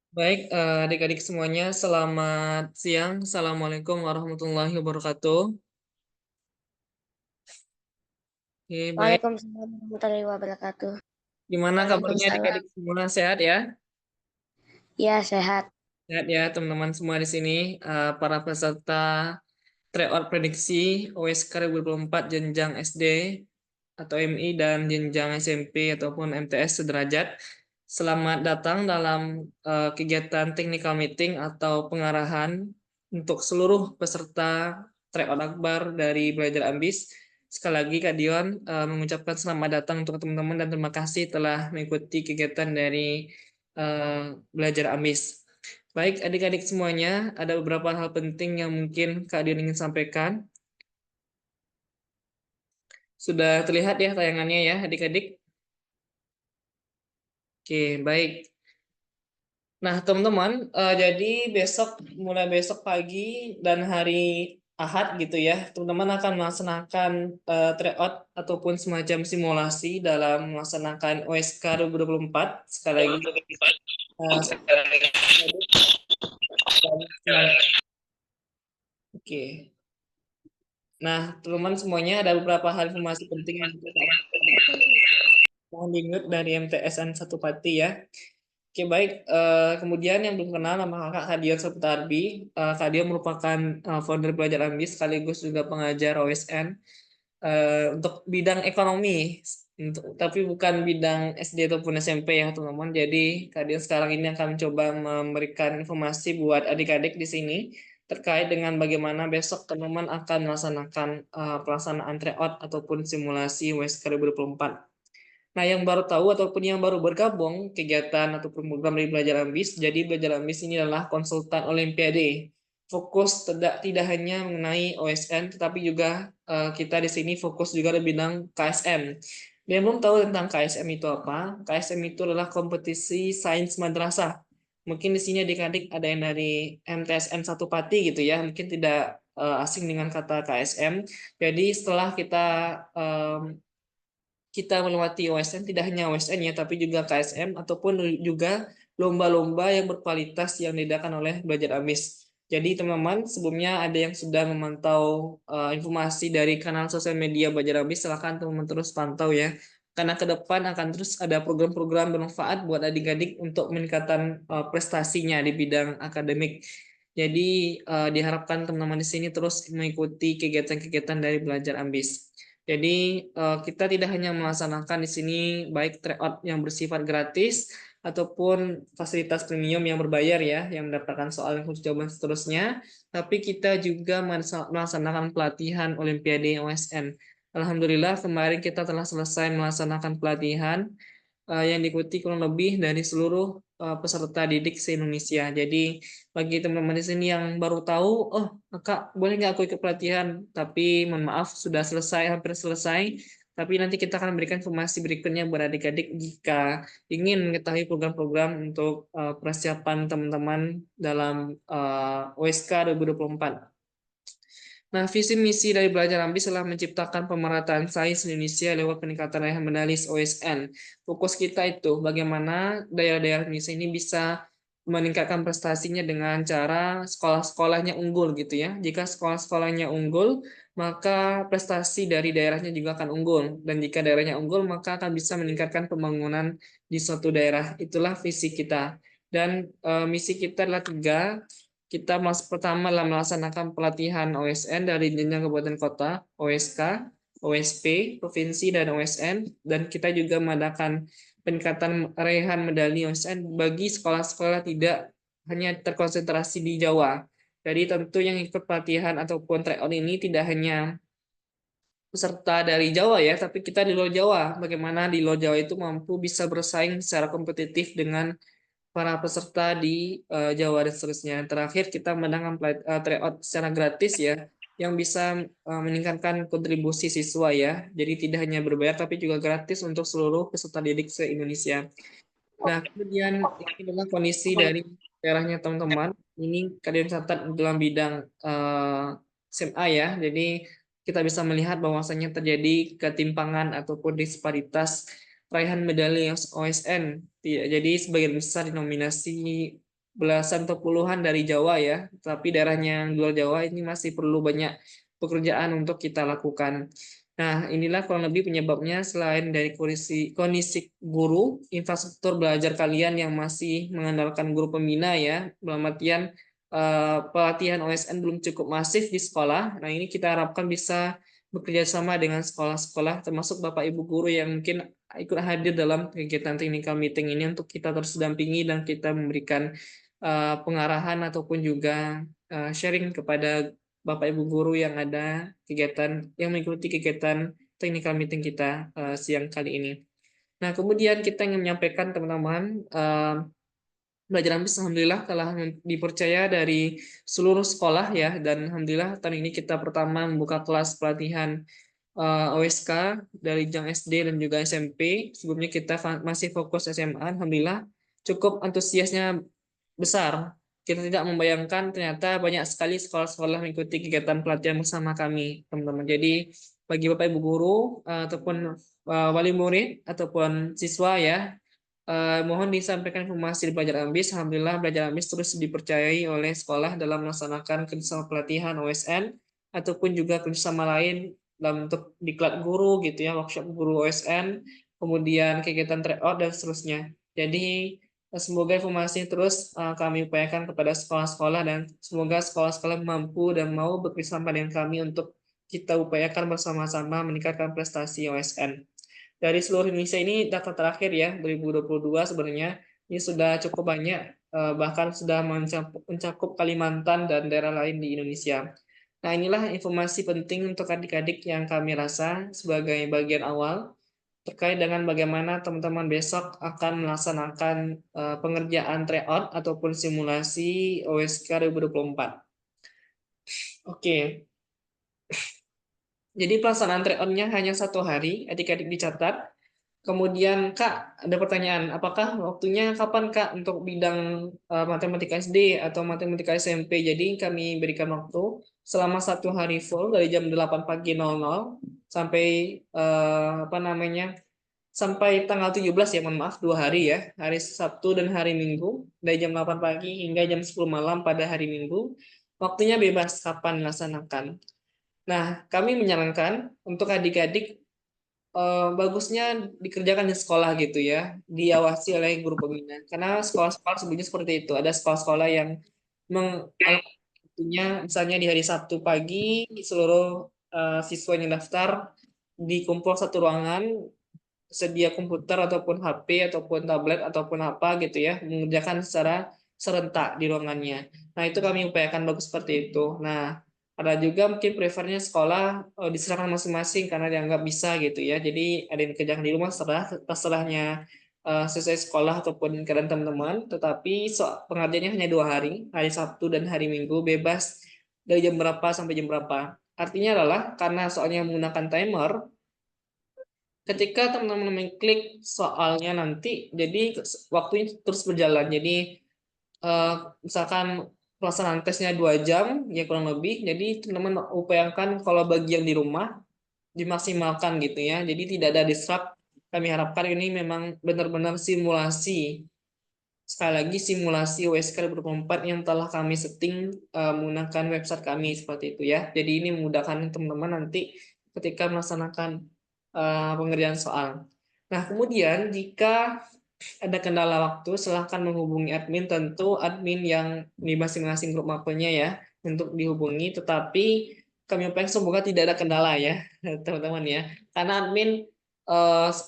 Baik, adik-adik semuanya, selamat siang. Assalamualaikum warahmatullahi wabarakatuh. Oke, baik. Waalaikumsalam warahmatullahi wabarakatuh. Gimana kabarnya Waalaikumsalam. adik-adik semua? Sehat ya? Ya, sehat. Sehat ya, teman-teman semua di sini. Para peserta tryout prediksi OSK 2024 jenjang SD atau MI dan jenjang SMP ataupun MTS sederajat. Selamat datang dalam kegiatan technical meeting atau pengarahan untuk seluruh peserta tryout akbar dari Belajar Ambis. Sekali lagi Kak Dion mengucapkan selamat datang untuk teman-teman dan terima kasih telah mengikuti kegiatan dari Belajar Ambis. Baik, adik-adik semuanya, ada beberapa hal penting yang mungkin Kak Dion ingin sampaikan. Sudah terlihat ya tayangannya ya, adik-adik? Oke, baik. Nah, teman-teman, jadi mulai besok pagi dan hari Ahad gitu ya, teman-teman akan melaksanakan tryout ataupun semacam simulasi dalam melaksanakan OSK 2024. Sekali lagi, uh, Oke. Nah, teman-teman semuanya ada beberapa hal informasi penting yang mohon diingat dari MTSN Satu Pati ya. Oke, baik. Kemudian yang belum kenal nama kakak Kadion Saputarbi. Kadion merupakan founder Belajar Ambis sekaligus juga pengajar OSN untuk bidang ekonomi. Tapi bukan bidang SD ataupun SMP ya teman-teman. Jadi Kadion sekarang ini akan mencoba memberikan informasi buat adik-adik di sini terkait dengan bagaimana besok teman-teman akan melaksanakan pelaksanaan tryout ataupun simulasi WSK 2024. Nah, yang baru tahu ataupun yang baru bergabung kegiatan ataupun program dari Belajar Ambis, jadi Belajar Ambis ini adalah konsultan Olimpiade. Fokus tidak hanya mengenai OSN, tetapi juga kita di sini fokus juga di bidang KSM. Dia belum tahu tentang KSM itu apa? KSM itu adalah kompetisi sains madrasah. Mungkin di sini adik-adik ada yang dari MTSN Satu Pati gitu ya, mungkin tidak asing dengan kata KSM. Jadi setelah kita melewati OSN, tidak hanya OSN ya, tapi juga KSM ataupun juga lomba-lomba yang berkualitas yang diadakan oleh Belajar Amis. Jadi teman-teman, sebelumnya ada yang sudah memantau informasi dari kanal sosial media Belajar Amis, silakan teman-teman terus pantau ya. Karena ke depan akan terus ada program-program bermanfaat buat adik-adik untuk meningkatkan prestasinya di bidang akademik. Jadi diharapkan teman-teman di sini terus mengikuti kegiatan-kegiatan dari Belajar Ambis. Jadi kita tidak hanya melaksanakan di sini baik tryout yang bersifat gratis ataupun fasilitas premium yang berbayar ya, yang mendapatkan soal yang khusus jawaban seterusnya, tapi kita juga melaksanakan pelatihan Olimpiade OSN. Alhamdulillah kemarin kita telah selesai melaksanakan pelatihan yang diikuti kurang lebih dari seluruh peserta didik se-Indonesia. Jadi bagi teman-teman di sini yang baru tahu, oh kak boleh nggak aku ikut pelatihan? Tapi mohon maaf sudah selesai, hampir selesai. Tapi nanti kita akan memberikan informasi berikutnya buat adik-adik jika ingin mengetahui program-program untuk persiapan teman-teman dalam OSK 2024. Nah, visi misi dari Belajar Ambis adalah menciptakan pemerataan sains di Indonesia lewat peningkatan raihan medalis OSN. Fokus kita itu bagaimana daerah-daerah Indonesia ini bisa meningkatkan prestasinya dengan cara sekolah-sekolahnya unggul gitu ya. Jika sekolah-sekolahnya unggul, maka prestasi dari daerahnya juga akan unggul. Dan jika daerahnya unggul, maka akan bisa meningkatkan pembangunan di suatu daerah. Itulah visi kita. Dan misi kita adalah tiga. Kita pertama adalah melaksanakan pelatihan OSN dari jenjang kabupaten kota, OSK, OSP, provinsi, dan OSN. Dan kita juga mengadakan peningkatan raihan medali OSN bagi sekolah-sekolah tidak hanya terkonsentrasi di Jawa. Jadi tentu yang ikut pelatihan ataupun tryout ini tidak hanya peserta dari Jawa ya, tapi kita di luar Jawa. Bagaimana di luar Jawa itu mampu bisa bersaing secara kompetitif dengan para peserta di Jawa dan seterusnya. Terakhir kita menangkan tryout secara gratis ya, yang bisa meningkatkan kontribusi siswa ya. Jadi tidak hanya berbayar tapi juga gratis untuk seluruh peserta didik se-Indonesia. Nah, kemudian ini adalah kondisi dari daerahnya teman-teman. Ini kalian catat dalam bidang SMA ya. Jadi kita bisa melihat bahwasannya terjadi ketimpangan ataupun disparitas raihan medali OSN Jadi sebagian besar dinominasi belasan atau puluhan dari Jawa ya, tapi daerahnya yang luar Jawa ini masih perlu banyak pekerjaan untuk kita lakukan. Nah, inilah kurang lebih penyebabnya selain dari kondisi guru, infrastruktur belajar kalian yang masih mengandalkan guru pembina ya, dalam artian pelatihan OSN belum cukup masif di sekolah. Nah, ini kita harapkan bisa bekerja sama dengan sekolah-sekolah, termasuk Bapak Ibu guru yang mungkin ikut hadir dalam kegiatan technical meeting ini untuk kita terus dampingi dan kita memberikan pengarahan ataupun juga sharing kepada Bapak Ibu guru yang ada kegiatan yang mengikuti kegiatan technical meeting kita siang kali ini. Nah, kemudian kita ingin menyampaikan teman-teman belajar ambis alhamdulillah telah dipercaya dari seluruh sekolah ya, dan alhamdulillah tahun ini kita pertama membuka kelas pelatihan OSK dari jenjang SD dan juga SMP. Sebelumnya kita masih fokus SMA. Alhamdulillah cukup antusiasnya besar. Kita tidak membayangkan ternyata banyak sekali sekolah-sekolah mengikuti kegiatan pelatihan bersama kami, teman-teman. Jadi bagi Bapak Ibu guru ataupun wali murid ataupun siswa ya, mohon disampaikan informasi di Belajar Ambis. Alhamdulillah Belajar Ambis terus dipercayai oleh sekolah dalam melaksanakan kerjasama pelatihan OSN ataupun juga kerjasama lain dalam bentuk diklat guru gitu ya, workshop guru OSN, kemudian kegiatan tryout dan seterusnya. Jadi semoga informasi terus kami upayakan kepada sekolah-sekolah dan semoga sekolah-sekolah mampu dan mau bekerjasama dengan kami untuk kita upayakan bersama-sama meningkatkan prestasi OSN. Dari seluruh Indonesia ini data terakhir ya 2022 sebenarnya ini sudah cukup banyak, bahkan sudah mencakup Kalimantan dan daerah lain di Indonesia. Nah, inilah informasi penting untuk adik-adik yang kami rasa sebagai bagian awal terkait dengan bagaimana teman-teman besok akan melaksanakan pengerjaan tryout ataupun simulasi OSK 2024. Oke, jadi pelaksanaan tryout-nya hanya 1 hari, adik-adik dicatat. Kemudian Kak, ada pertanyaan, apakah waktunya kapan Kak untuk bidang matematika SD atau matematika SMP? Jadi kami berikan waktu selama 1 hari full dari jam 8 pagi 00 sampai apa namanya? Sampai tanggal 17 ya, mohon maaf, 2 hari ya. Hari Sabtu dan hari Minggu dari jam 8 pagi hingga jam 10 malam pada hari Minggu. Waktunya bebas kapan dilaksanakan. Nah, kami menyarankan untuk adik-adik bagusnya dikerjakan di sekolah gitu ya, diawasi oleh guru pembina. Karena sekolah-sekolah sebelumnya seperti itu. Ada sekolah-sekolah yang mengalokasikan waktunya, misalnya di hari Sabtu pagi, seluruh siswa yang daftar dikumpul satu ruangan, sedia komputer ataupun HP ataupun tablet ataupun apa gitu ya, mengerjakan secara serentak di ruangannya. Nah, itu kami upayakan bagus seperti itu. Nah, ada juga mungkin prefernya sekolah diserahkan masing-masing karena dianggap bisa gitu ya. Jadi ada yang kerjakan di rumah terserahnya sesuai sekolah ataupun keadaan teman-teman. Tetapi pengerjaannya hanya 2 hari, hari Sabtu dan hari Minggu, bebas dari jam berapa sampai jam berapa. Artinya adalah karena soalnya menggunakan timer, ketika teman-teman mengklik soalnya nanti, jadi waktunya terus berjalan. Jadi eh, misalkan pelaksanaan tesnya 2 jam, ya kurang lebih. Jadi teman-teman upayakan kalau bagi yang di rumah dimaksimalkan gitu ya. Jadi tidak ada disrupt. Kami harapkan ini memang benar-benar simulasi. Sekali lagi simulasi USK 2024 yang telah kami setting menggunakan website kami seperti itu ya. Jadi ini memudahkan teman-teman nanti ketika melaksanakan pengerjaan soal. Nah, kemudian jika ada kendala waktu, silahkan menghubungi admin. Tentu admin yang di masing-masing grup mapelnya ya untuk dihubungi. Tetapi kami upayakan semoga tidak ada kendala ya, teman-teman ya. Karena admin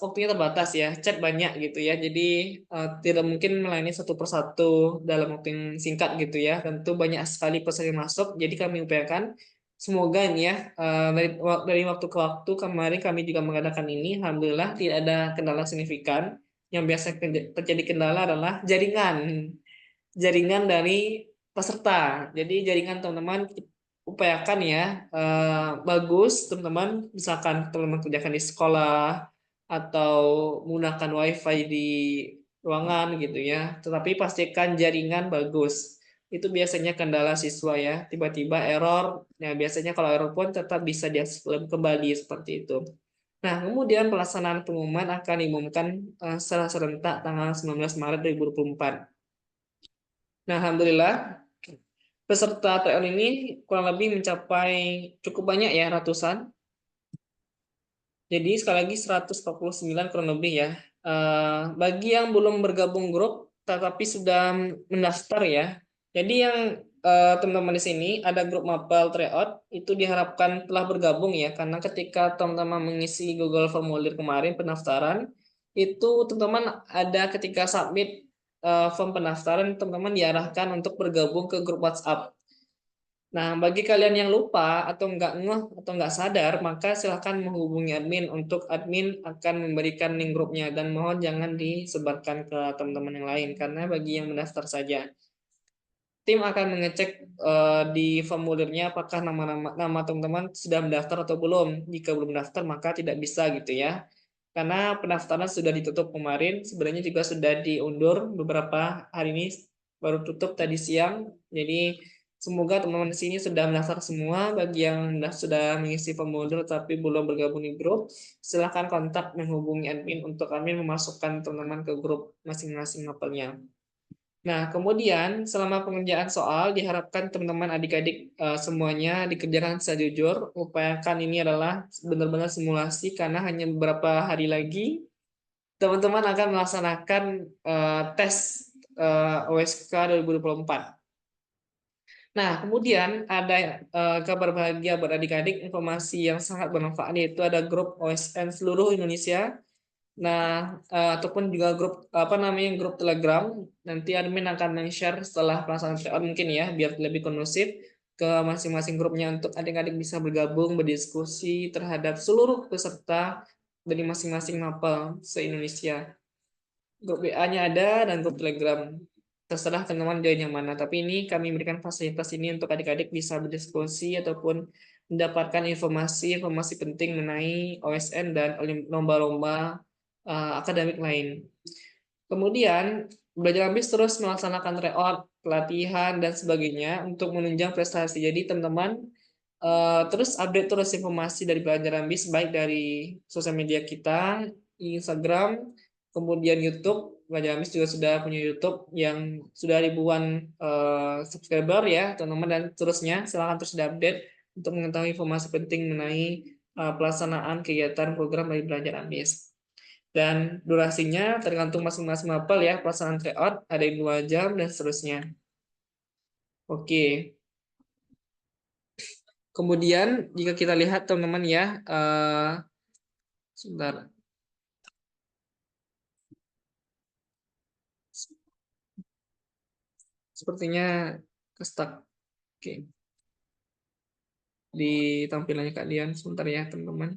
waktunya terbatas ya, chat banyak gitu ya. Jadi tidak mungkin melayani satu persatu dalam waktu yang singkat gitu ya. Tentu banyak sekali pesan yang masuk. Jadi kami upayakan semoga ini ya dari waktu ke waktu kemarin kami juga mengadakan ini, alhamdulillah tidak ada kendala signifikan. Yang biasa terjadi kendala adalah jaringan dari peserta. Jadi jaringan teman-teman upayakan ya bagus teman-teman. Misalkan teman-teman kerjakan di sekolah atau menggunakan WiFi di ruangan gitu ya. Tetapi pastikan jaringan bagus. Itu biasanya kendala siswa ya. Tiba-tiba error. Nah biasanya kalau error pun tetap bisa diakses kembali seperti itu. Nah, kemudian pelaksanaan pengumuman akan diumumkan secara serentak tanggal 19 Maret 2024. Nah, alhamdulillah peserta TN ini kurang lebih mencapai cukup banyak ya, ratusan. Jadi sekali lagi 149 kurang lebih ya. Bagi yang belum bergabung grup tetapi sudah mendaftar ya. Jadi yang teman-teman di sini ada grup Mapel Tryout itu diharapkan telah bergabung ya, karena ketika teman-teman mengisi Google Formulir kemarin pendaftaran itu teman-teman ada ketika submit form pendaftaran teman-teman diarahkan untuk bergabung ke grup WhatsApp. Nah, bagi kalian yang lupa atau nggak ngeh atau nggak sadar, maka silahkan menghubungi admin untuk admin akan memberikan link grupnya dan mohon jangan disebarkan ke teman-teman yang lain karena bagi yang mendaftar saja. Tim akan mengecek di formulirnya apakah nama teman-teman sudah mendaftar atau belum. Jika belum mendaftar maka tidak bisa gitu ya. Karena pendaftaran sudah ditutup kemarin, sebenarnya juga sudah diundur beberapa hari ini baru tutup tadi siang. Jadi semoga teman-teman di sini sudah mendaftar semua. Bagi yang sudah mengisi formulir tapi belum bergabung di grup, silahkan kontak menghubungi admin untuk admin memasukkan teman-teman ke grup masing-masing mapelnya. Nah, kemudian selama pengerjaan soal diharapkan teman-teman adik-adik semuanya dikerjakan secara jujur. Upayakan ini adalah benar-benar simulasi karena hanya beberapa hari lagi teman-teman akan melaksanakan tes OSK 2024. Nah, kemudian ada kabar bahagia buat adik-adik, informasi yang sangat bermanfaat yaitu ada grup OSN seluruh Indonesia. Nah, ataupun juga grup apa namanya grup Telegram. Nanti admin akan men-share setelah pelaksanaan tryout mungkin ya, biar lebih kondusif ke masing-masing grupnya untuk adik-adik bisa bergabung berdiskusi terhadap seluruh peserta dari masing-masing mapel se-Indonesia. Grup WA-nya ada dan grup Telegram. Terserah teman-teman join yang mana. Tapi ini kami berikan fasilitas ini untuk adik-adik bisa berdiskusi ataupun mendapatkan informasi-informasi penting mengenai OSN dan lomba-lomba akademik lain. Kemudian, belajar habis terus melaksanakan tryout, pelatihan, dan sebagainya untuk menunjang prestasi. Jadi teman-teman terus update terus informasi dari belajar ambis baik dari sosial media kita, Instagram, kemudian YouTube. Belajar ambis juga sudah punya YouTube yang sudah ribuan subscriber ya, teman-teman dan seterusnya. Silahkan terus diupdate untuk mengetahui informasi penting mengenai pelaksanaan kegiatan program dari belajar ambis. Dan durasinya tergantung masing-masing mapel ya, pelaksanaan tryout ada yang 2 jam dan seterusnya. Oke. Kemudian jika kita lihat teman-teman ya, sebentar. Sepertinya stuck. Oke. Di tampilannya kalian sebentar ya teman-teman.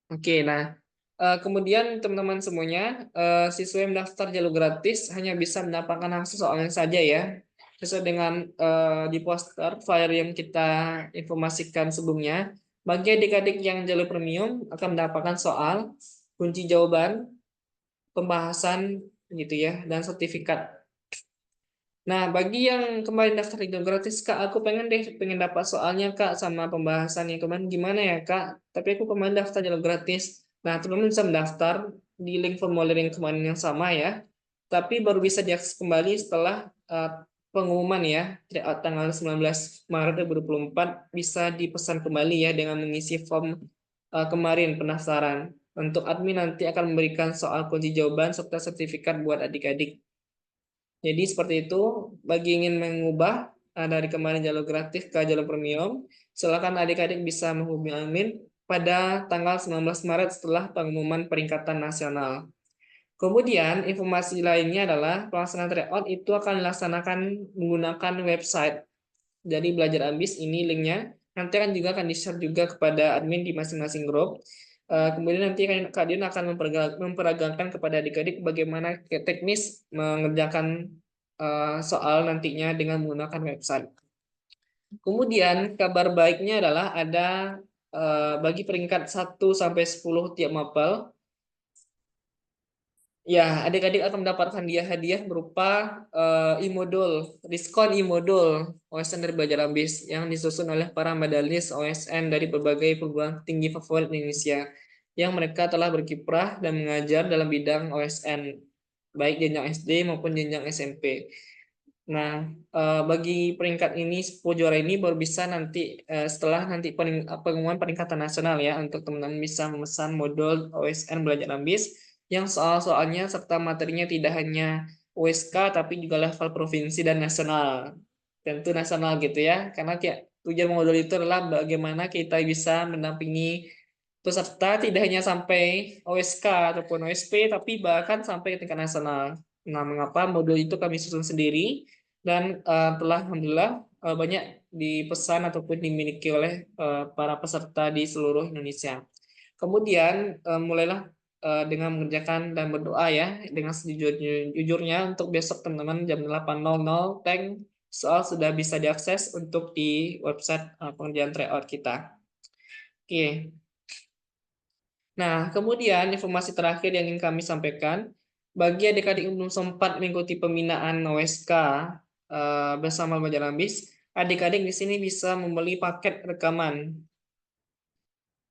Oke, nah kemudian teman-teman semuanya siswa yang mendaftar jalur gratis hanya bisa mendapatkan akses soalnya saja ya. Sesuai dengan di poster flyer yang kita informasikan sebelumnya. Bagi adik-adik yang jalur premium akan mendapatkan soal, kunci jawaban, pembahasan gitu ya, dan sertifikat. Nah, bagi yang kemarin daftar jalur gratis, Kak, aku pengen dapat soalnya, Kak, sama pembahasannya kemarin gimana ya, Kak? Tapi aku kemarin daftar jalur gratis. Nah, teman-teman bisa mendaftar di link formulir yang kemarin yang sama ya. Tapi baru bisa diakses kembali setelah pengumuman ya, tanggal 19 Maret 2024 bisa dipesan kembali ya dengan mengisi form kemarin pendaftaran. Untuk admin nanti akan memberikan soal kunci jawaban serta sertifikat buat adik-adik. Jadi seperti itu, bagi ingin mengubah dari kemarin jalur gratis ke jalur premium, silakan adik-adik bisa menghubungi admin pada tanggal 19 Maret setelah pengumuman peringkatan nasional. Kemudian, informasi lainnya adalah pelaksanaan tryout itu akan dilaksanakan menggunakan website. Jadi belajar ambis ini linknya nanti akan di-share juga kepada admin di masing-masing grup. Kemudian nanti kalian akan memperagakan kepada adik-adik bagaimana teknis mengerjakan soal nantinya dengan menggunakan website. Kemudian kabar baiknya adalah ada bagi peringkat 1 sampai 10 tiap mapel Ya, adik-adik akan mendapatkan hadiah berupa e-modul, diskon e-modul OSN dari Belajar Ambis yang disusun oleh para medalis OSN dari berbagai perguruan tinggi favorit Indonesia yang mereka telah berkiprah dan mengajar dalam bidang OSN, baik jenjang SD maupun jenjang SMP. Nah, bagi peringkat ini, 10 juara ini baru bisa nanti setelah nanti pengumuman peningkatan nasional ya, untuk teman-teman bisa memesan modul OSN Belajar Ambis yang soal-soalnya serta materinya tidak hanya USK tapi juga level provinsi dan nasional. Tentu nasional gitu ya, karena kayak tujuan modul itu adalah bagaimana kita bisa mendampingi peserta tidak hanya sampai OSK ataupun OSP tapi bahkan sampai ke tingkat nasional. Nah, mengapa modul itu kami susun sendiri dan telah alhamdulillah banyak dipesan ataupun dimiliki oleh para peserta di seluruh Indonesia. Kemudian mulailah dengan mengerjakan dan berdoa ya dengan sejujurnya untuk besok teman-teman jam 8.00 tank soal sudah bisa diakses untuk di website pengerjaan tryout kita. Oke. Nah, kemudian informasi terakhir yang ingin kami sampaikan, bagi adik-adik yang belum sempat mengikuti pembinaan OSK bersama Belajar Ambis, adik-adik di sini bisa membeli paket rekaman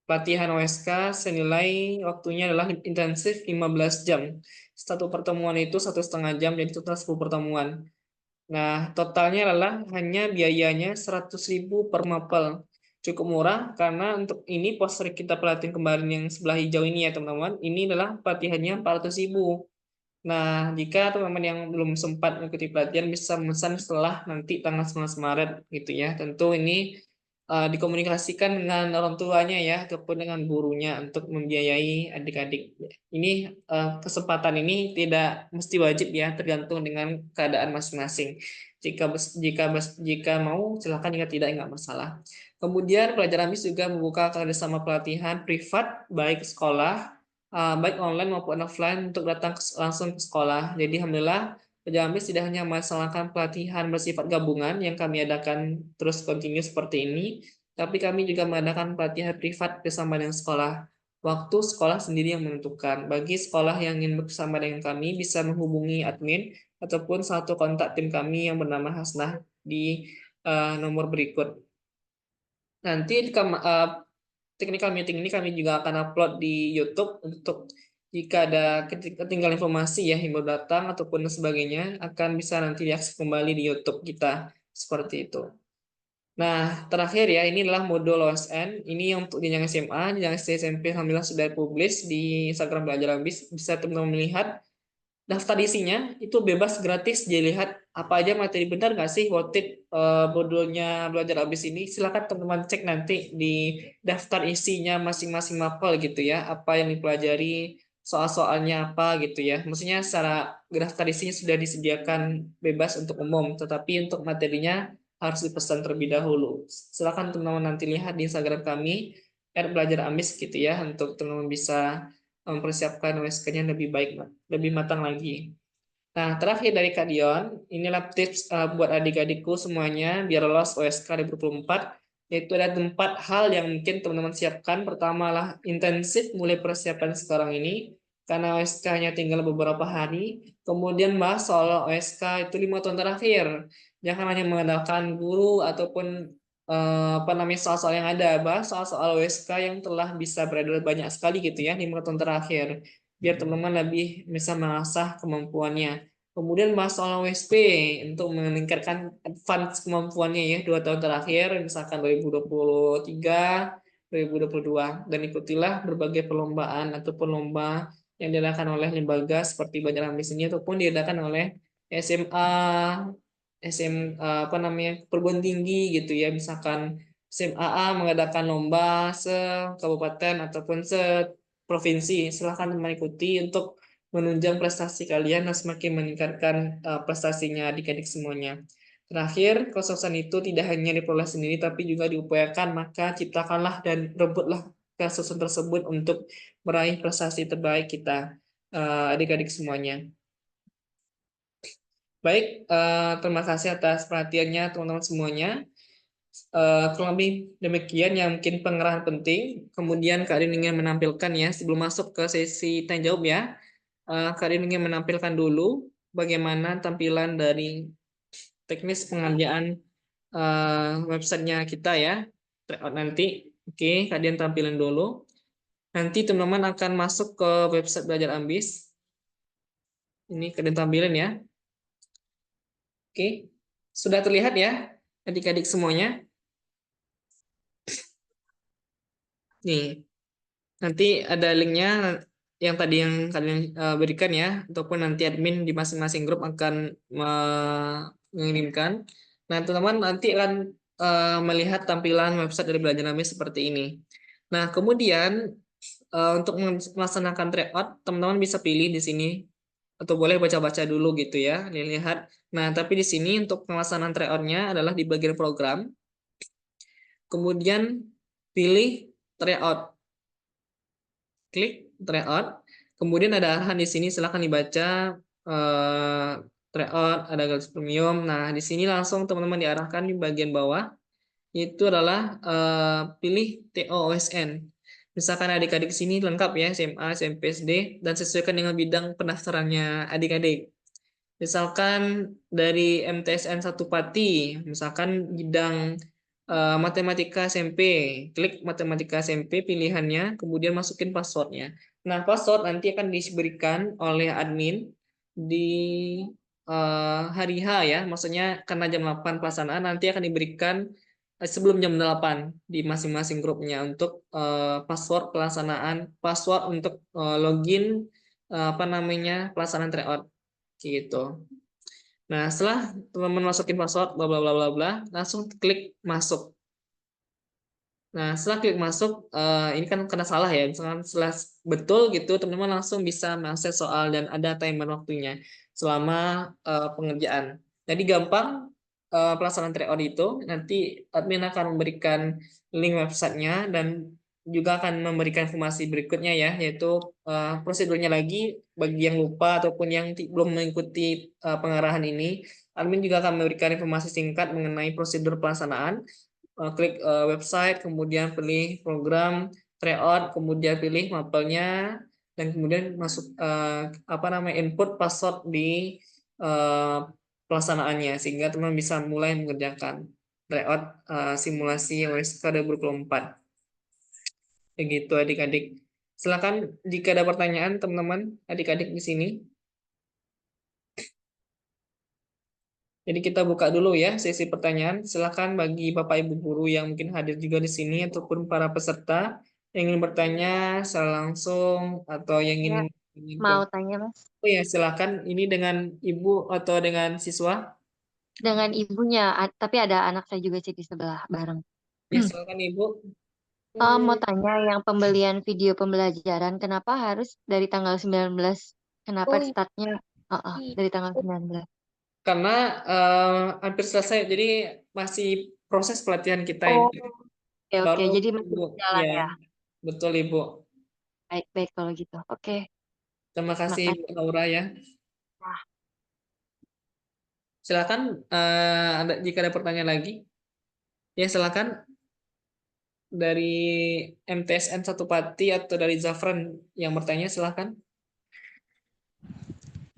pelatihan OSK senilai waktunya adalah intensif 15 jam. Satu pertemuan itu 1,5 jam, jadi total 10 pertemuan. Nah, totalnya adalah hanya biayanya 100.000 per mapel. Cukup murah karena untuk ini poster kita pelatihan kemarin yang sebelah hijau ini ya teman-teman, ini adalah pelatihannya 400.000. Nah, jika teman-teman yang belum sempat mengikuti pelatihan bisa memesan setelah nanti tanggal 19 Maret gitu ya. Tentu ini dikomunikasikan dengan orang tuanya ya ataupun dengan gurunya untuk membiayai adik-adik. Ini kesempatan ini tidak mesti wajib ya, tergantung dengan keadaan masing-masing. Jika mau silakan, jika tidak nggak masalah. Kemudian pelajaran BIS juga membuka kerjasama pelatihan privat baik sekolah baik online maupun offline untuk datang langsung ke sekolah. Jadi alhamdulillah Pejambi tidak hanya melaksanakan pelatihan bersifat gabungan yang kami adakan terus kontinu seperti ini, tapi kami juga mengadakan pelatihan privat bersama dengan sekolah. Waktu sekolah sendiri yang menentukan. Bagi sekolah yang ingin bersama dengan kami bisa menghubungi admin ataupun satu kontak tim kami yang bernama Hasnah di nomor berikut. Nanti di technical meeting ini kami juga akan upload di YouTube untuk jika ada ketinggalan informasi ya yang baru datang ataupun sebagainya akan bisa nanti diakses kembali di YouTube kita seperti itu. Nah, terakhir ya, ini adalah modul OSN. Ini untuk jenjang SMA, jenjang SD, SMP, alhamdulillah sudah publish di Instagram Belajar Ambis. Bisa teman-teman melihat daftar isinya itu bebas gratis, jadi lihat apa aja materi, benar nggak sih worth it modulnya Belajar Abis ini. Silakan teman-teman cek nanti di daftar isinya masing-masing mapel gitu ya, apa yang dipelajari, soal-soalnya apa gitu ya. Maksudnya secara daftar isinya sudah disediakan bebas untuk umum, tetapi untuk materinya harus dipesan terlebih dahulu. Silakan teman-teman nanti lihat di Instagram kami @belajar_ambis gitu ya, untuk teman-teman bisa mempersiapkan OSK-nya lebih baik, lebih matang lagi. Nah, terakhir dari Kak Dion, inilah tips buat adik-adikku semuanya biar lolos OSK 2024, yaitu ada 4 hal yang mungkin teman-teman siapkan. Pertama lah intensif mulai persiapan sekarang ini, karena OSK hanya tinggal beberapa hari. Kemudian bahas soal OSK itu 5 tahun terakhir. Jangan hanya mengandalkan guru ataupun apa namanya soal-soal yang ada, bahas soal-soal OSK yang telah bisa beredar banyak sekali gitu ya 5 tahun terakhir, biar teman-teman lebih bisa mengasah kemampuannya. Kemudian bahas soal OSP untuk meningkatkan advance kemampuannya ya 2 tahun terakhir, misalkan 2023, 2022, dan ikutilah berbagai perlombaan ataupun lomba yang diadakan oleh lembaga seperti Belajar Ambis ini ataupun diadakan oleh SMA, apa namanya perguruan tinggi gitu ya, misalkan SMA mengadakan lomba se-kabupaten ataupun se-provinsi, silahkan mengikuti untuk menunjang prestasi kalian dan semakin meningkatkan prestasinya adik-adik semuanya. Terakhir, kesuksesan itu tidak hanya diperoleh sendiri tapi juga diupayakan, maka ciptakanlah dan rebutlah kesuksesan tersebut untuk meraih prestasi terbaik kita adik-adik semuanya. Baik, terima kasih atas perhatiannya teman-teman semuanya. Kurang lebih demikian yang mungkin pengerahan penting. Kemudian Kak Adin ingin menampilkan ya sebelum masuk ke sesi tanya jawab ya. kalian ingin menampilkan dulu bagaimana tampilan dari teknis pengerjaan websitenya kita ya, tryout nanti. Oke, kalian tampilin dulu. Nanti teman-teman akan masuk ke website Belajar Ambis. Ini kalian tampilin ya. Oke, sudah terlihat ya adik-adik semuanya? Nih, nanti ada linknya yang tadi yang kalian berikan ya, ataupun nanti admin di masing-masing grup akan mengirimkan. Nah, teman-teman nanti akan melihat tampilan website dari Belajar Ambis seperti ini. Nah, kemudian untuk melaksanakan tryout, teman-teman bisa pilih di sini atau boleh baca-baca dulu gitu ya, lihat. Nah, tapi di sini untuk pelaksanaan tryout-nya adalah di bagian program. Kemudian pilih tryout. Klik tryout. Kemudian ada arahan di sini, silahkan dibaca tryout, ada garis premium. Nah, di sini langsung teman-teman diarahkan di bagian bawah itu adalah pilih TOOSN. Misalkan adik-adik sini lengkap ya, SMA, SMP, SD, dan sesuaikan dengan bidang pendaftarannya adik-adik. Misalkan dari MTSN satu Pati, misalkan bidang matematika SMP, klik matematika SMP pilihannya, kemudian masukin passwordnya. Nah, password nanti akan diberikan oleh admin di hari H ya, maksudnya karena jam 8 pelaksanaan nanti akan diberikan sebelum jam 8 di masing-masing grupnya untuk password pelaksanaan, password untuk login apa namanya pelaksanaan tryout gitu. Nah, setelah teman-teman masukin password bla bla bla bla bla, langsung klik masuk. Nah, setelah klik masuk, ini kan kena salah ya. Misalkan setelah betul gitu, teman-teman langsung bisa mengakses soal dan ada timer waktunya selama pengerjaan. Jadi gampang pelaksanaan tryout itu. Nanti admin akan memberikan link websitenya dan juga akan memberikan informasi berikutnya ya, yaitu prosedurnya lagi bagi yang lupa ataupun yang belum mengikuti pengarahan ini. Admin juga akan memberikan informasi singkat mengenai prosedur pelaksanaan. Klik website, kemudian pilih program tryout, kemudian pilih mapelnya, dan kemudian masuk apa namanya input password di eh, pelaksanaannya sehingga teman bisa mulai mengerjakan tryout simulasi OSK 2024. Begitu adik-adik. Silakan jika ada pertanyaan teman-teman adik-adik di sini. Jadi kita buka dulu ya sesi pertanyaan. Silakan bagi Bapak Ibu guru yang mungkin hadir juga di sini ataupun para peserta yang ingin bertanya secara langsung atau yang Ya, ingin mau tanya Mas. oh ya silakan ini dengan ibu atau dengan siswa. Dengan ibunya, tapi ada anak saya juga sih di sebelah bareng. Ya silakan ibu. Mau tanya yang pembelian video pembelajaran, kenapa harus dari tanggal 19? Kenapa startnya dari tanggal 19? Karena hampir selesai jadi masih proses pelatihan kita Oh, ibu. oke, oke. Baru Jadi masih ibu jalan ya ya. betul ibu. Baik-baik kalau gitu. Oke, Terima kasih Ibu makasih. Laura ya. Nah, Silakan jika ada pertanyaan lagi. Ya silakan dari MTSN Satu Pati atau dari Zafran yang bertanya silakan.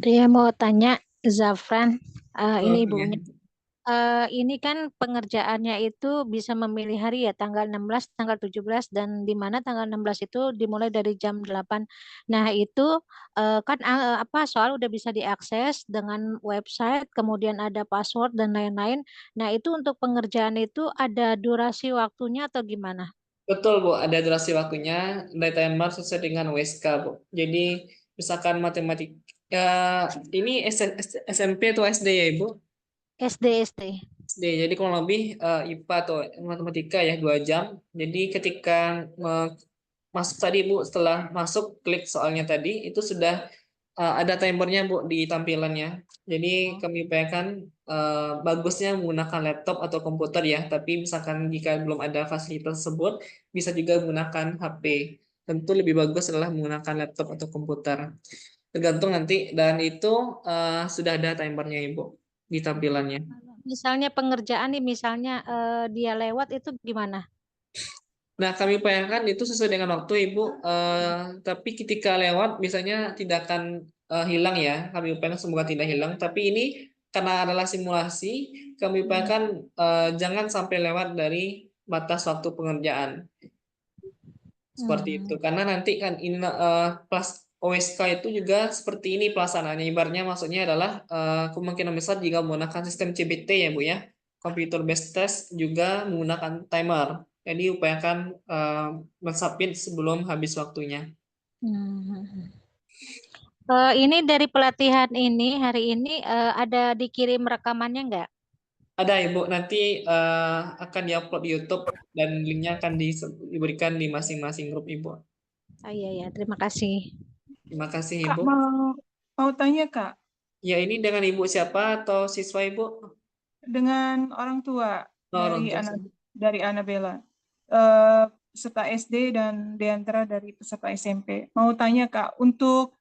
Dia mau tanya, Zafran, ini Oh, ya. ibunya. Ini kan pengerjaannya itu bisa memilih hari ya, tanggal 16, tanggal 17, dan di mana tanggal 16 itu dimulai dari jam 8. Nah, itu kan apa soal udah bisa diakses dengan website, kemudian ada password dan lain-lain. Nah, itu untuk pengerjaan itu ada durasi waktunya atau gimana? Betul Bu, ada durasi waktunya, ada timer sesuai dengan WSK Bu. Jadi misalkan matematika ini SMP atau SD ya Ibu? SD, SD. SD. Jadi kurang lebih IPA atau matematika ya 2 jam. Jadi ketika masuk tadi Bu, setelah masuk klik soalnya tadi itu sudah ada timernya Bu di tampilannya. Jadi kami upayakan bagusnya menggunakan laptop atau komputer ya. Tapi misalkan jika belum ada fasilitas tersebut, bisa juga menggunakan HP. Tentu lebih bagus adalah menggunakan laptop atau komputer. Tergantung nanti dan itu sudah ada timernya Ibu di tampilannya. Misalnya pengerjaan nih, misalnya dia lewat itu gimana? Nah, kami upayakan itu sesuai dengan waktu, Ibu. Tapi ketika lewat biasanya tidak akan hilang ya. Kami upayakan semoga tidak hilang. Tapi ini karena adalah simulasi, kami upayakan jangan sampai lewat dari batas waktu pengerjaan. Seperti itu. Karena nanti kan ini plus OSK itu juga seperti ini pelaksanaannya. Ibaratnya maksudnya adalah kemungkinan besar jika menggunakan sistem CBT ya, Bu ya. Computer based test juga menggunakan timer. Jadi upayakan mensubmit sebelum habis waktunya. Ini dari pelatihan ini hari ini ada dikirim rekamannya nggak? Ada Ibu, nanti akan diupload di YouTube dan linknya akan diberikan di masing-masing grup Ibu. Iya ya, terima kasih. Terima kasih Kak, Ibu. mau tanya Kak, Ya, ini dengan Ibu siapa atau siswa Ibu? dengan orang tua Orang dari tua. dari Annabella, peserta SD dan Deantra dari peserta SMP. Mau tanya Kak, untuk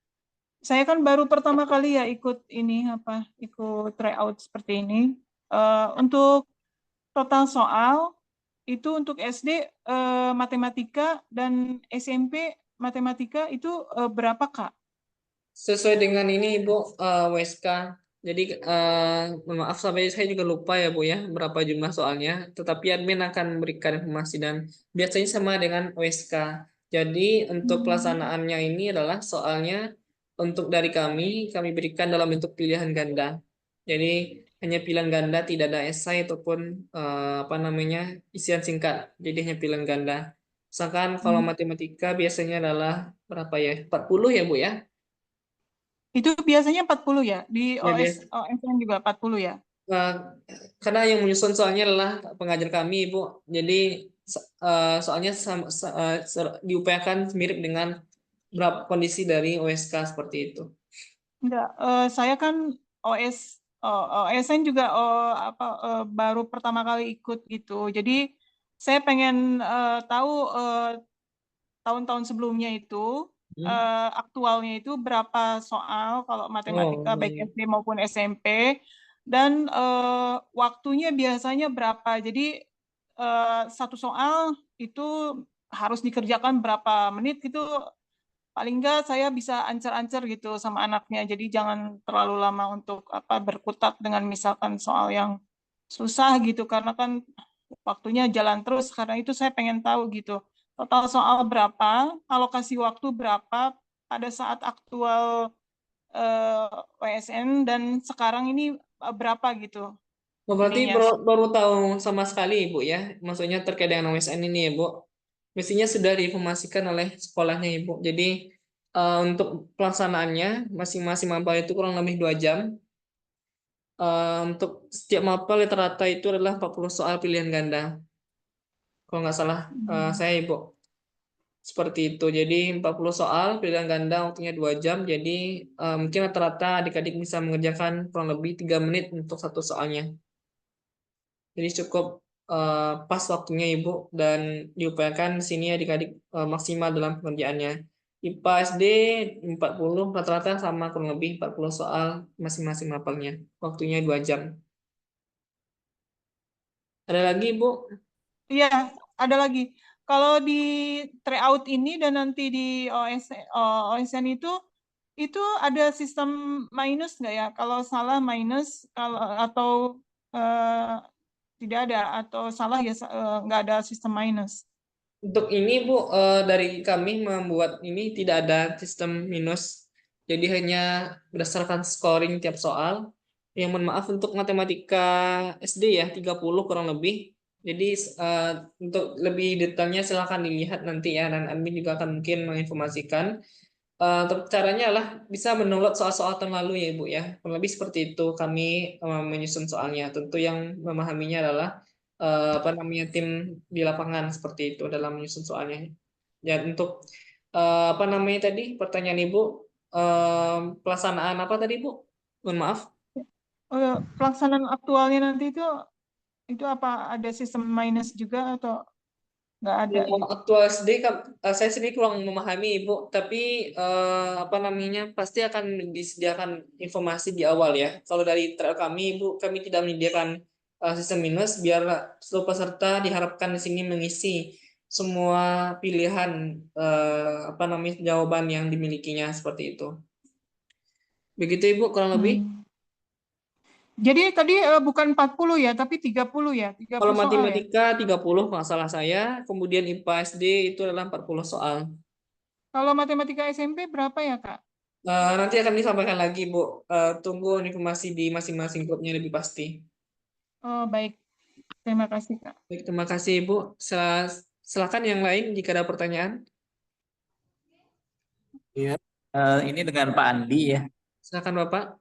saya kan baru pertama kali ya ikut tryout seperti ini. Untuk total soal itu untuk SD matematika dan SMP matematika itu berapa Kak? Sesuai dengan ini Ibu WSK. Jadi mohon maaf sampai saya juga lupa ya Bu ya berapa jumlah soalnya. Tetapi admin akan memberikan informasi dan biasanya sama dengan WSK. Jadi untuk pelaksanaannya ini adalah soalnya untuk dari kami berikan dalam bentuk pilihan ganda. Jadi hanya pilihan ganda, tidak ada esai ataupun isian singkat. Jadi hanya pilihan ganda. Misalkan kalau matematika biasanya adalah berapa ya? 40 ya Bu ya? Itu biasanya 40 ya? Di Ya, OSN juga 40 ya? karena yang menyusun soalnya adalah pengajar kami, Ibu. Jadi soalnya diupayakan mirip dengan berapa kondisi dari OSK seperti itu. Enggak, saya kan OSN juga baru pertama kali ikut gitu. Jadi saya pengen tahu tahun-tahun sebelumnya itu aktualnya itu berapa soal kalau matematika baik iya. SD maupun SMP dan waktunya biasanya berapa. Jadi satu soal itu harus dikerjakan berapa menit gitu. Paling enggak saya bisa ancer-ancer gitu sama anaknya. Jadi jangan terlalu lama untuk berkutat dengan misalkan soal yang susah gitu karena kan waktunya jalan terus. Karena itu saya pengen tahu gitu. Total soal berapa, alokasi waktu berapa pada saat aktual WSN dan sekarang ini berapa gitu Berarti ininya. baru tahu sama sekali, Ibu ya. Maksudnya terkait dengan OSN ini ya, Bu. Mestinya sudah diinformasikan oleh sekolahnya, Ibu. Jadi untuk pelaksanaannya masing-masing mapel itu kurang lebih 2 jam. Untuk setiap mapel rata-rata itu adalah 40 soal pilihan ganda. Kalau nggak salah saya Ibu. Seperti itu. Jadi 40 soal pilihan ganda waktunya 2 jam. Jadi mungkin rata-rata adik-adik bisa mengerjakan kurang lebih 3 menit untuk satu soalnya. Jadi cukup pas waktunya Ibu dan diupayakan di sini adik-adik maksimal dalam pengerjaannya. IPA SD 40 rata-rata sama kurang lebih 40 soal masing-masing mapelnya. Waktunya 2 jam. Ada lagi, Bu? Iya, ada lagi. Kalau di tryout ini dan nanti di OSN itu ada sistem minus nggak ya? Kalau salah minus, kalau atau tidak ada, atau salah ya nggak ada sistem minus. Untuk ini Bu, dari kami membuat ini tidak ada sistem minus, jadi hanya berdasarkan scoring tiap soal. Yang mohon maaf untuk matematika SD ya 30 kurang lebih. Jadi untuk lebih detailnya silahkan dilihat nanti ya dan admin juga akan mungkin menginformasikan. Caranya adalah bisa mendownload soal-soal tahun lalu ya Ibu ya. Kurang lebih seperti itu kami menyusun soalnya. Tentu yang memahaminya adalah tim di lapangan seperti itu dalam menyusun soalnya. Dan untuk tadi pertanyaan Ibu pelaksanaan apa tadi Bu? Mohon maaf. Pelaksanaan aktualnya nanti itu apa ada sistem minus juga atau nggak ada? Kalau aktual SD saya sendiri kurang memahami Ibu, tapi pasti akan disediakan informasi di awal ya. Kalau dari trial kami Ibu, kami tidak menyediakan sistem minus biar seluruh peserta diharapkan di sini mengisi semua pilihan apa namanya jawaban yang dimilikinya seperti itu. Begitu Ibu kurang lebih. Jadi tadi bukan 40 ya, tapi 30 ya, 30 Kalau soal ya. matematika 30 kalau salah saya, kemudian IPA SD itu adalah 40 soal. Kalau matematika SMP berapa ya, Kak? Nanti akan disampaikan lagi, Bu. Tunggu informasi di masing-masing grupnya lebih pasti. Oh, baik. Terima kasih, Kak. Baik, terima kasih, Ibu. Silakan yang lain jika ada pertanyaan. Iya, ini dengan Pak Andi ya. Silakan, Bapak.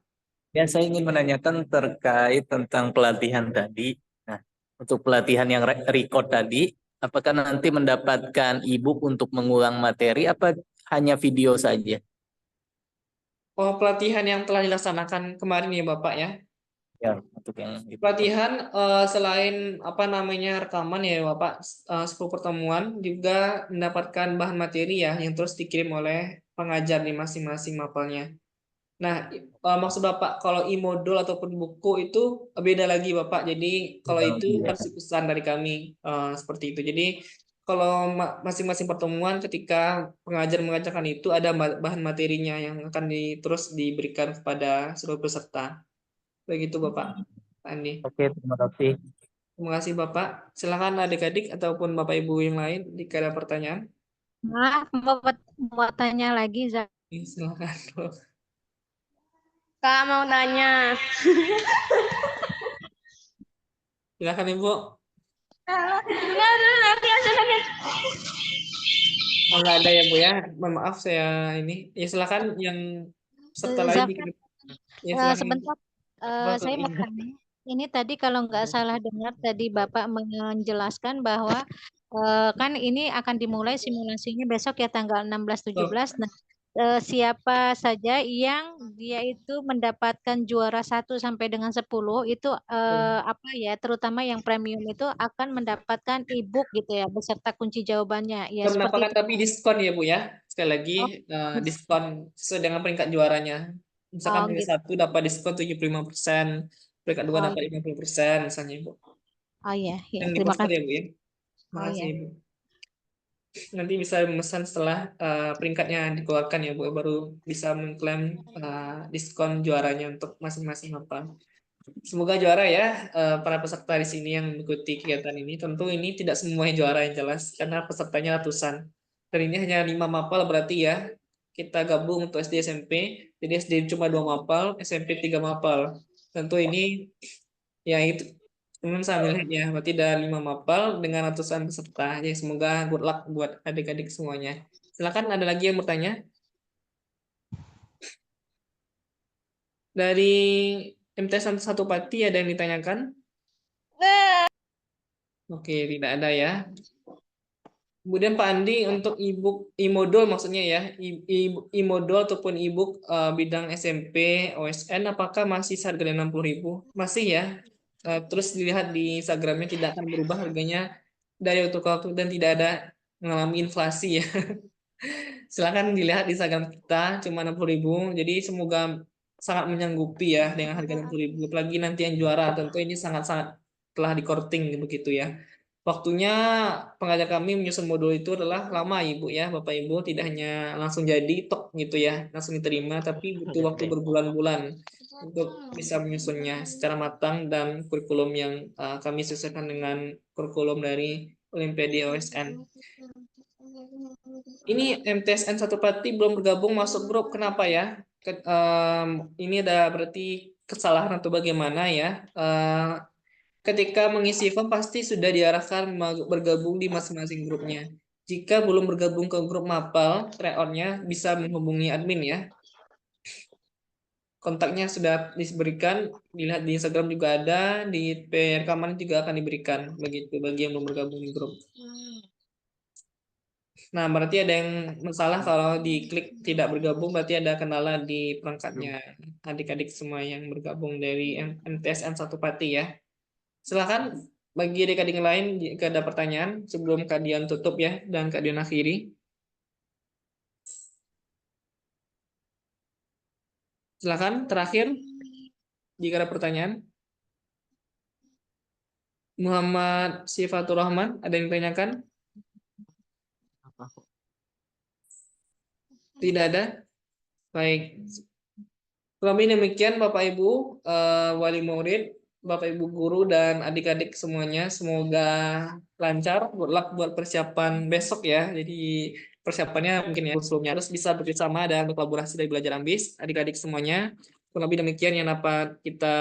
Ya, saya ingin menanyakan terkait tentang pelatihan tadi. Nah, untuk pelatihan yang record tadi, apakah nanti mendapatkan e-book untuk mengulang materi apa hanya video saja? Oh, pelatihan yang telah dilaksanakan kemarin ya, Bapak ya. Ya, untuk yang itu. Pelatihan selain apa namanya rekaman ya Bapak, 10 pertemuan juga mendapatkan bahan materi ya yang terus dikirim oleh pengajar di masing-masing mapelnya. Nah, maksud Bapak kalau e-modul ataupun buku itu beda lagi Bapak. Jadi kalau itu Iya. harus pesan dari kami seperti itu. Jadi kalau masing-masing pertemuan ketika pengajar mengajarkan itu ada bahan materinya yang akan terus diberikan kepada seluruh peserta. Begitu Bapak Andi. Oke, terima kasih. Terima kasih Bapak. Silakan adik-adik ataupun Bapak Ibu yang lain jika ada pertanyaan. Maaf, mau tanya lagi, Zak. Silakan. Kak mau tanya. Silakan Ibu. Enggak, nanti hasilnya. Oh, nggak ada ya Bu ya. Mohon maaf saya ini. Ya silakan yang peserta lain Zak, jika ya silakan. sebentar. Saya mau tanya. Ini tadi kalau nggak salah dengar tadi Bapak menjelaskan bahwa kan ini akan dimulai simulasinya besok ya tanggal 16-17. Nah, siapa saja yang dia itu mendapatkan juara 1 sampai dengan 10 itu apa ya, terutama yang premium itu akan mendapatkan e-book gitu ya beserta kunci jawabannya. Ya Kita seperti mendapatkan itu. tapi diskon ya Bu ya. Sekali lagi diskon sesuai dengan peringkat juaranya. Misalkan Oh, peringkat gitu. 1 dapat diskon 75%, peringkat 2 Oh, dapat 50% misalnya Ibu. oh ya, Yang di terima poster kasih. ya Bu ya. Terima Oh kasih ya. Ibu. Nanti bisa memesan setelah peringkatnya dikeluarkan ya Bu, baru bisa mengklaim diskon juaranya untuk masing-masing mapel. Semoga juara ya para peserta di sini yang mengikuti kegiatan ini. Tentu ini tidak semuanya juara yang jelas karena pesertanya ratusan. Dan ini hanya 5 mapel berarti ya. Kita gabung untuk SD SMP. Jadi SD cuma 2 mapel, SMP 3 mapel. Tentu ini ya itu teman saya melihat ya, berarti ada 5 mapel dengan ratusan peserta. Jadi semoga good luck buat adik-adik semuanya. Silakan ada lagi yang bertanya? Dari MTS 1 Pati ada yang ditanyakan? Oke, tidak ada ya. Kemudian Pak Andi untuk e-book e-modul maksudnya ya, e-modul ataupun e-book bidang SMP OSN apakah masih seharga 60.000? Masih ya. Terus dilihat di Instagramnya tidak akan berubah harganya dari waktu ke waktu dan tidak ada mengalami inflasi ya. Silakan dilihat di Instagram kita cuma 60.000. Jadi semoga sangat menyanggupi ya dengan harga 60.000. Apalagi nanti yang juara tentu ini sangat-sangat telah di-courting begitu ya. Waktunya pengajar kami menyusun modul itu adalah lama Ibu ya, Bapak Ibu, tidak hanya langsung jadi tok gitu ya, langsung diterima, tapi butuh waktu berbulan-bulan untuk bisa menyusunnya secara matang dan kurikulum yang kami sesuaikan dengan kurikulum dari Olimpiade OSN. Ini MTSN 1 Pati belum bergabung masuk grup, kenapa ya? Ini ada berarti kesalahan atau bagaimana ya? Ketika mengisi form pasti sudah diarahkan bergabung di masing-masing grupnya. Jika belum bergabung ke grup mapel, tryout-nya bisa menghubungi admin ya. Kontaknya sudah diberikan, dilihat di Instagram juga ada, di rekaman juga akan diberikan begitu bagi yang belum bergabung di grup. Nah, berarti ada yang masalah kalau diklik tidak bergabung, berarti ada kendala di perangkatnya adik-adik semua yang bergabung dari MTSN 1 Pati ya. Silakan bagi adik-adik lain jika ada pertanyaan sebelum Kak Dian tutup ya dan Kak Dian akhiri. Silakan terakhir jika ada pertanyaan. Muhammad Sifatur Rahman, ada yang ditanyakan? Tidak ada? Baik. Kurang lebih demikian Bapak Ibu wali murid, Bapak Ibu guru dan adik-adik semuanya, semoga lancar buat persiapan besok ya. Jadi persiapannya mungkin ya sebelumnya harus bisa bekerjasama dan berkolaborasi dari belajar ambis adik-adik semuanya. Kurang lebih demikian yang dapat kita